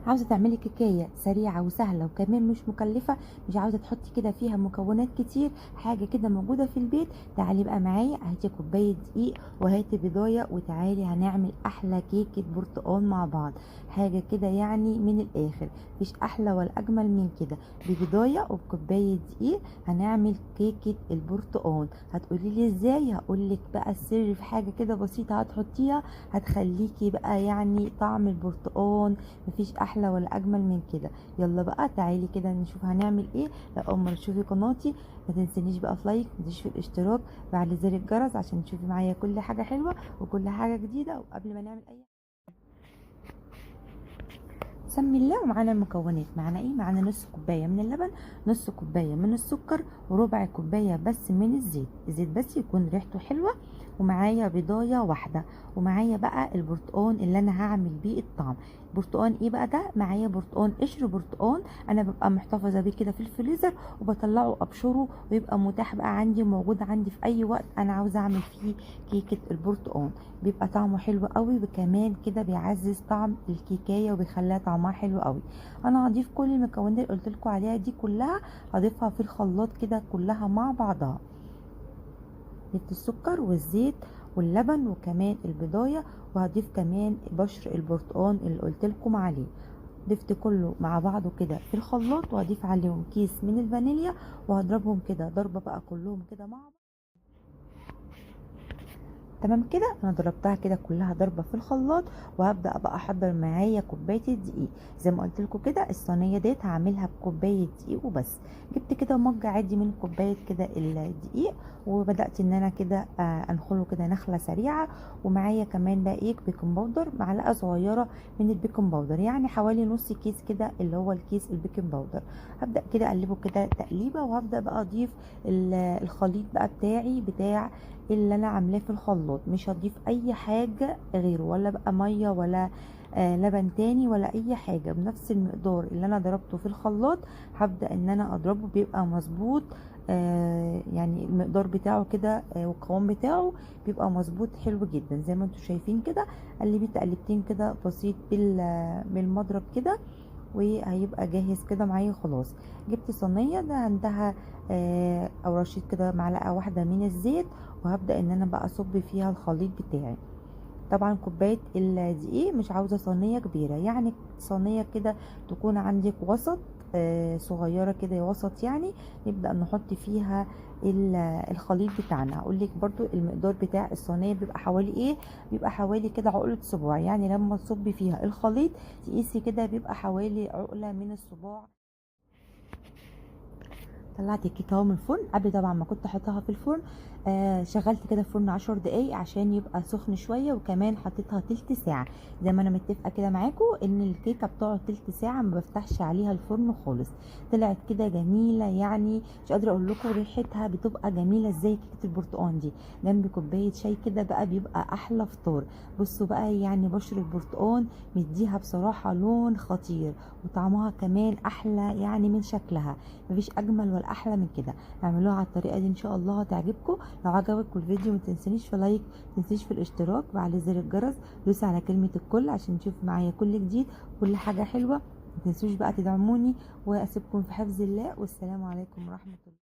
عاوزه تعملي كيكايه سريعه وسهله وكمان مش مكلفه، مش عاوزه تحطي كده فيها مكونات كتير، حاجه كده موجوده في البيت. تعالي بقى معايا، هاتي كوبايه دقيق وهاتي بيضايه وتعالي هنعمل احلى كيكه برتقال مع بعض. حاجه كده يعني من الاخر، مفيش احلى ولا اجمل من كده. ببيضايه وبكوبايه دقيق هنعمل كيكه البرتقال. هتقولي لي ازاي؟ هقولك بقى السر في حاجه كده بسيطه هتحطيها هتخليكي بقى يعني طعم البرتقال مفيش احلى ولا اجمل من كده. يلا بقى تعالي كده نشوف هنعمل ايه. لو اول مره تشوفي قناتي ما تنسينيش بقى في لايك، ما تنسيش في الاشتراك وعلى زر الجرس عشان تشوفي معايا كل حاجه حلوه وكل حاجه جديده. وقبل ما نعمل اي سمي الله. ومعانا المكونات، معانا ايه؟ معانا نص كوبايه من اللبن، نص كوبايه من السكر، وربع كوبايه بس من الزيت. الزيت بس يكون ريحته حلوه. ومعايا بيضايه واحده. ومعايا بقى البرتقان اللي انا هعمل بيه الطعم. برتقان ايه بقى ده؟ معايا برتقان قشر برتقان، انا ببقى محتفظه بيه كده في الفريزر وبطلعه ابشره ويبقى متاح بقى عندي وموجود عندي في اي وقت انا عاوزه اعمل فيه كيكه البرتقان. بيبقى طعمه حلو قوي وكمان كده بيعزز طعم الكيكايه وبيخليها طعمها حلو قوي. انا هضيف كل المكونات اللي قلت لكم عليها دي كلها، هضيفها في الخلاط كده كلها مع بعضها. جبت السكر والزيت واللبن وكمان البضايه، وهضيف كمان بشر البرتقال اللي قلت لكم عليه. ضفت كله مع بعضه كده في الخلاط، وهضيف عليهم كيس من الفانيليا وهضربهم كده ضربه بقى كلهم كده مع بعض. تمام كده، انا ضربتها كده كلها ضربه في الخلاط. وهبدا بقى احضر معايا كوبايه الدقيق. زي ما قلت لكم كده الصينيه ديت هعملها بكوبايه دقيق وبس. جبت كده مج عادي من كوبايه كده الدقيق، وبدات ان انا كده انخله كده نخله سريعه. ومعايا كمان بقى ايه؟ بيكنج باودر، معلقه صغيره من البيكنج باودر، يعني حوالي نص كيس كده اللي هو الكيس البيكنج باودر. هبدا كده اقلبه كده تقليبه، وهبدا بقى اضيف الخليط بقى بتاع اللي انا عاملاه في الخلاط. مش هضيف اي حاجه غيره، ولا بقى ميه ولا لبن تاني ولا اي حاجه. بنفس المقدار اللي انا ضربته في الخلاط هبدا ان انا اضربه، بيبقى مظبوط. يعني المقدار بتاعه كده والقوام بتاعه بيبقى مظبوط حلو جدا زي ما انتم شايفين كده. قلبي تقلبتين كده بسيط بالمضرب كده، وهيبقى جاهز كده معايا خلاص. جبت صينيه ده عندها او رشيت كده معلقه واحده من الزيت، وهبدا ان انا بقى اصب فيها الخليط بتاعي. طبعا كوبايه الدقيق مش عاوزه صينيه كبيره، يعني صينيه كده تكون عندك وسط، صغيره كده وسط يعني. نبدا نحط فيها الخليط بتاعنا. هقول لك برضو المقدار بتاع الصينيه بيبقى حوالي ايه؟ بيبقى حوالي كده عقله صباع، يعني لما تصبي فيها الخليط تقيسي كده بيبقى حوالي عقله من الصباع. طلعت الكيكه اهو من الفرن. قبل طبعا ما كنت احطها في الفرن شغلت كده الفرن 10 دقايق عشان يبقى سخن شويه، وكمان حطيتها تلت ساعه. زي ما انا متفقه كده معاكم ان الكيكه بتقعد تلت ساعه ما بفتحش عليها الفرن خالص. طلعت كده جميله، يعني مش قادره اقول لكم ريحتها بتبقى جميله ازاي. كيكه البرتقال دي جنب كوبايه شاي كده بقى بيبقى احلى فطار. بصوا بقى يعني بشر البرتقال مديها بصراحه لون خطير، وطعمها كمان احلى يعني من شكلها. مفيش اجمل ولا احلى من كده. اعملوها على الطريقه دي ان شاء الله هتعجبكم. لو عجبكم الفيديو ما تنسونيش في لايك، ما تنسونيش في الاشتراك وعلى زر الجرس. دوسي على كلمه الكل عشان تشوفوا معايا كل جديد كل حاجه حلوه. ما تنسوش بقى تدعموني، واسيبكم في حفظ الله، والسلام عليكم ورحمه الله.